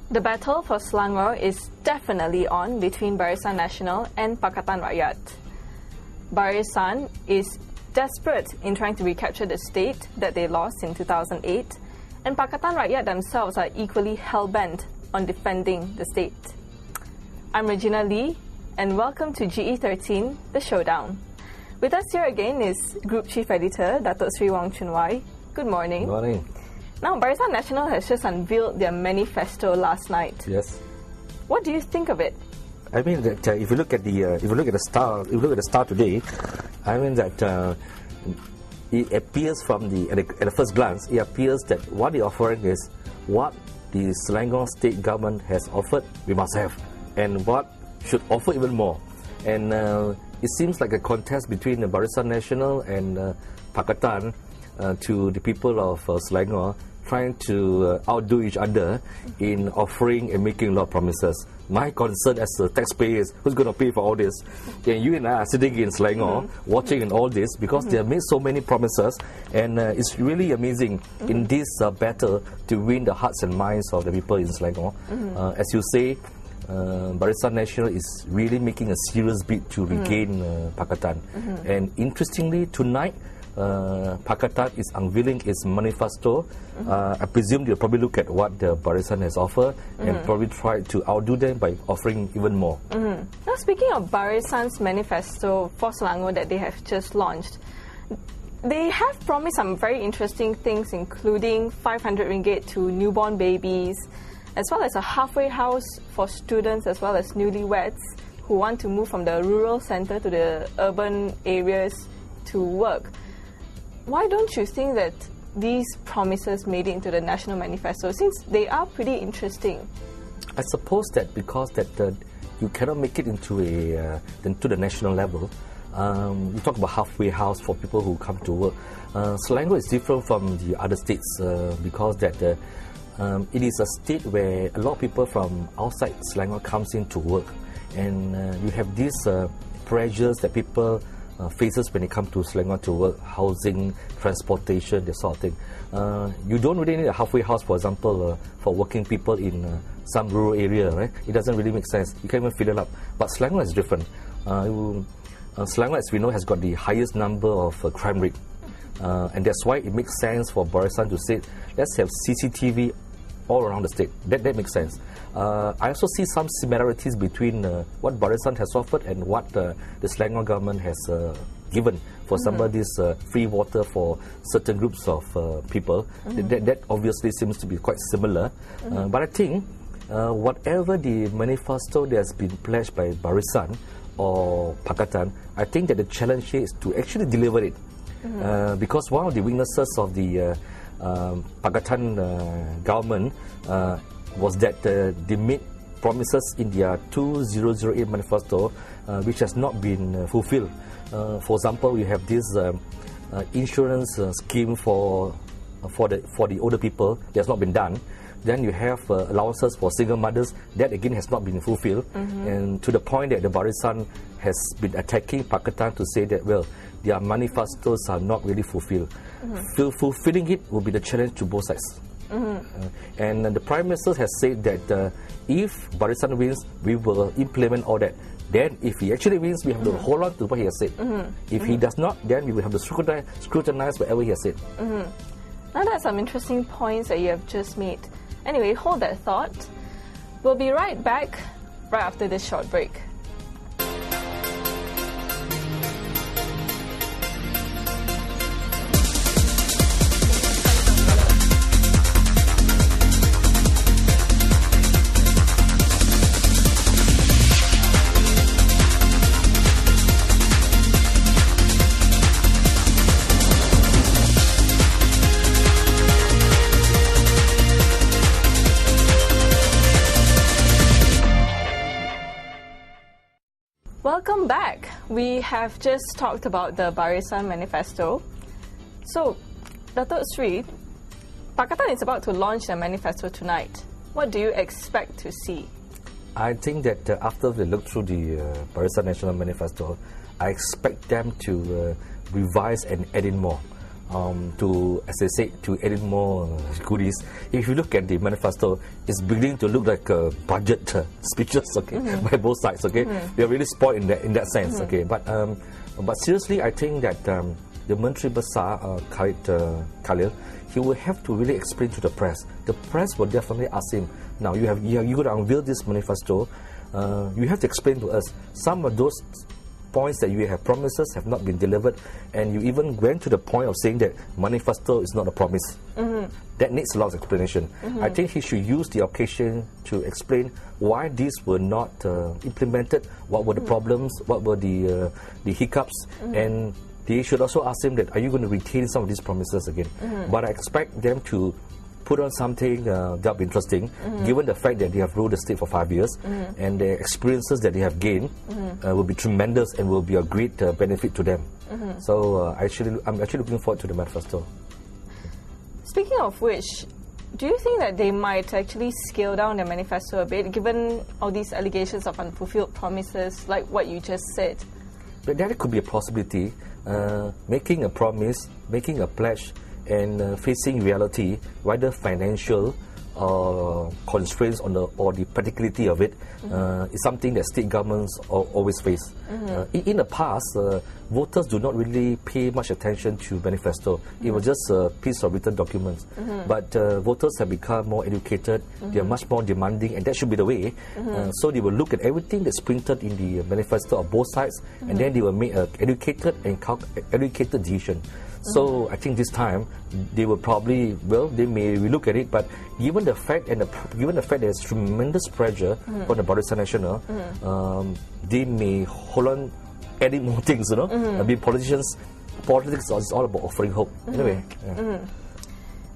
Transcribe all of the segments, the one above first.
The battle for Selangor is definitely on between Barisan Nasional and Pakatan Rakyat. Barisan is desperate in trying to recapture the state that they lost in 2008, and Pakatan Rakyat themselves are equally hell-bent on defending the state. I'm Regina Lee, and welcome to GE13, the Showdown. With us here again is Group Chief Editor, Datuk Sri Wong Chun Wai. Good morning. Good morning. Now, Barisan Nasional has just unveiled their manifesto last night. Yes. What do you think of it? I mean that if you look at the star today, I mean that it appears from at the first glance, it appears that what they're offering is what the Selangor state government has offered, we must have, and what should offer even more. And it seems like a contest between the Barisan Nasional and Pakatan to the people of Selangor, trying to outdo each other in offering and making a lot of promises. My concern as a taxpayer is who's going to pay for all this. And you and I are sitting in Selangor watching and all this because they have made so many promises, and it's really amazing in this battle to win the hearts and minds of the people in Selangor. As you say, Barisan Nasional is really making a serious bid to regain Pakatan. And interestingly, tonight, Pakatan is unveiling its manifesto. I presume they'll probably look at what the Barisan has offered and probably try to outdo them by offering even more. Now, speaking of Barisan's manifesto for Selangor that they have just launched, they have promised some very interesting things, including 500 ringgit to newborn babies, as well as a halfway house for students as well as newlyweds who want to move from the rural centre to the urban areas to work. Why don't you think that these promises made it into the National Manifesto, since they are pretty interesting? I suppose that because that you cannot make it into the national level. You talk about halfway house for people who come to work. Selangor is different from the other states because that it is a state where a lot of people from outside Selangor comes in to work, and you have these pressures that people faces when they come to Selangor to work: housing, transportation, that sort of thing. You don't really need a halfway house, for example, for working people in some rural area, right? It doesn't really make sense. You can't even fill it up. But Selangor is different. Selangor, as we know, has got the highest number of crime rate. And that's why it makes sense for Barisan to say, let's have CCTV all around the state. That makes sense. I also see some similarities between what Barisan has offered and what the Selangor government has given. For example, this free water for certain groups of people. That obviously seems to be quite similar. But I think whatever the manifesto that has been pledged by Barisan or Pakatan, I think that the challenge here is to actually deliver it. Because one of the weaknesses of the Pakatan government was that they made promises in their 2008 manifesto which has not been fulfilled. For example, we have this insurance scheme for the older people that has not been done. Then you have allowances for single mothers that again has not been fulfilled, and to the point that the Barisan has been attacking Pakatan to say that, well, their manifestos are not really fulfilled. Fulfilling it will be the challenge to both sides. And the Prime Minister has said that if Barisan wins, we will implement all that. Then if he actually wins, we have to hold on to what he has said. If he does not, then we will have to scrutinize whatever he has said. Now, that's some interesting points that you have just made. Anyway, hold that thought. We'll be right back right after this short break. Welcome back. We have just talked about the Barisan Manifesto. So, Datuk Sri, Pakatan is about to launch their manifesto tonight. What do you expect to see? I think that after they look through the Barisan National Manifesto, I expect them to revise and add in more. to, as I said, to add in more goodies. If you look at the manifesto, it's beginning to look like budget speeches, okay, by both sides, okay. They are really spoiled in that sense, okay. But seriously, I think that the Menteri Besar, Khalil, he will have to really explain to the press. The press will definitely ask him, now you're going to unveil this manifesto, you have to explain to us some of those points that you have promises have not been delivered, and you even went to the point of saying that manifesto is not a promise. That needs a lot of explanation. I think he should use the occasion to explain why these were not implemented, what were the problems, what were the hiccups, and they should also ask him that, are you going to retain some of these promises again? But I expect them to put on something that'll be interesting, given the fact that they have ruled the state for 5 years, and the experiences that they have gained will be tremendous and will be a great benefit to them. So I'm actually looking forward to the manifesto. Speaking of which, do you think that they might actually scale down the manifesto a bit, given all these allegations of unfulfilled promises, like what you just said? But that could be a possibility. Making a promise, making a pledge, and facing reality, whether financial constraints or the practicality of it, is something that state governments always face. In the past, voters do not really pay much attention to manifesto. It was just a piece of written documents. But voters have become more educated, they are much more demanding, and that should be the way. So they will look at everything that's printed in the manifesto of both sides, and then they will make an educated decision. So I think this time they will probably, they may relook at it, but given the fact there's tremendous pressure from the Barisan Nasional, they may hold on adding more things, I mean, politics is all about offering hope. Anyway.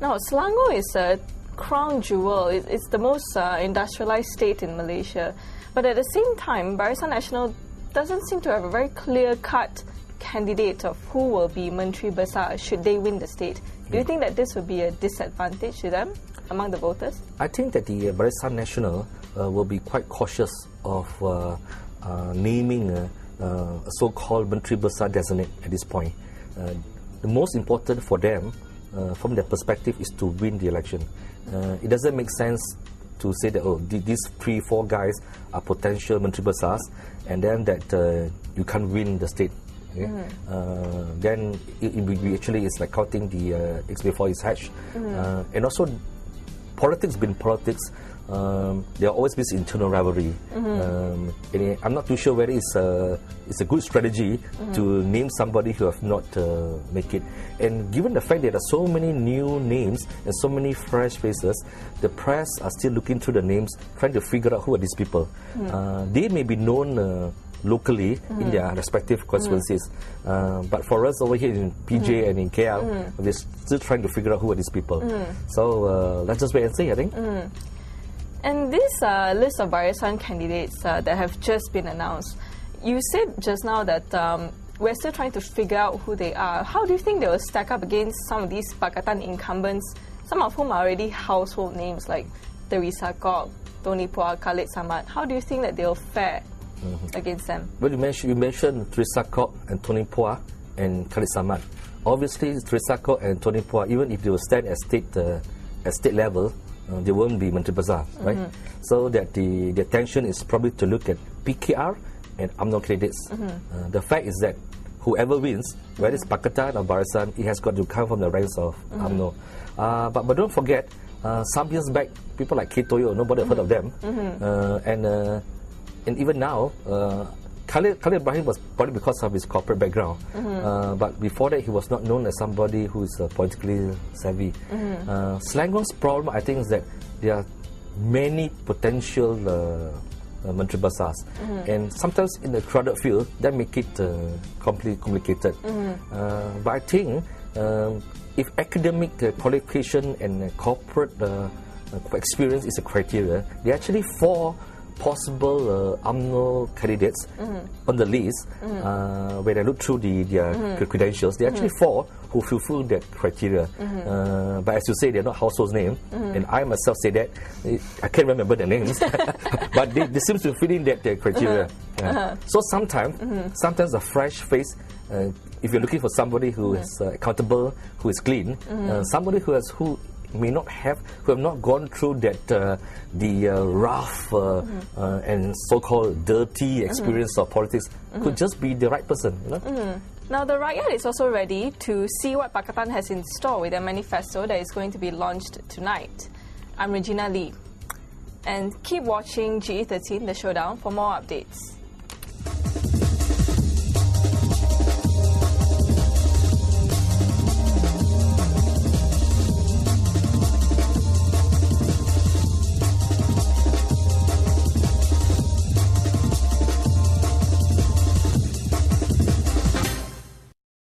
Now, Selangor is a crown jewel. It's the most industrialized state in Malaysia. But at the same time, Barisan Nasional doesn't seem to have a very clear-cut candidate of who will be Menteri Besar should they win the state. Do you think that this would be a disadvantage to them among the voters? I think that the Barisan Nasional will be quite cautious of naming a so-called Menteri Besar designate at this point. The most important for them, from their perspective, is to win the election. It doesn't make sense to say that, these 3-4 guys are potential Menteri Besars, and then that you can't win the state. Okay? Then it actually is like counting the eggs before it's hatched. And also, politics being politics, there always be internal rivalry. And I'm not too sure whether it's a good strategy to name somebody who have not make it. And given the fact that there are so many new names and so many fresh faces, the press are still looking through the names, trying to figure out who are these people. They may be known locally in their respective constituencies, but for us over here in PJ and in KL, we're still trying to figure out who are these people. So let's just wait and see, I think. And this list of Barisan candidates that have just been announced, you said just now that we're still trying to figure out who they are. How do you think they will stack up against some of these Pakatan incumbents, some of whom are already household names like Teresa Kok, Tony Phua, Khalid Samad? How do you think that they'll fare against them? Well, you mentioned Teresa Kok and Tony Phua and Khalid Samad. Obviously, Teresa Kok and Tony Phua, even if they will stand at state level, they won't be Menteri Besar, right? So that the attention is probably to look at PKR and UMNO candidates. The fact is that whoever wins, whether it's Pakatan or Barisan, it has got to come from the ranks of UMNO. But don't forget, some years back, people like Ketoyo, nobody heard of them. And even now, Khalid Ibrahim was probably because of his corporate background. But before that, he was not known as somebody who is politically savvy. Selangor's problem, I think, is that there are many potential Menteri Besars. And sometimes in the crowded field, that make it complicated. But I think if academic qualification and corporate experience is a criteria, there are actually 4 possible UMNO candidates on the list. When I look through their credentials, there are actually 4 who fulfill that criteria. But as you say, they're not household names, and I myself say that. I can't remember the names, but they seem to fit in that criteria. So sometimes a fresh face if you're looking for somebody who is accountable, who is clean, somebody who may not have, who have not gone through that the rough and so-called dirty experience of politics, could just be the right person. You know? Now, the Rakyat is also ready to see what Pakatan has in store with their manifesto that is going to be launched tonight. I'm Regina Lee. And keep watching GE13, The Showdown, for more updates.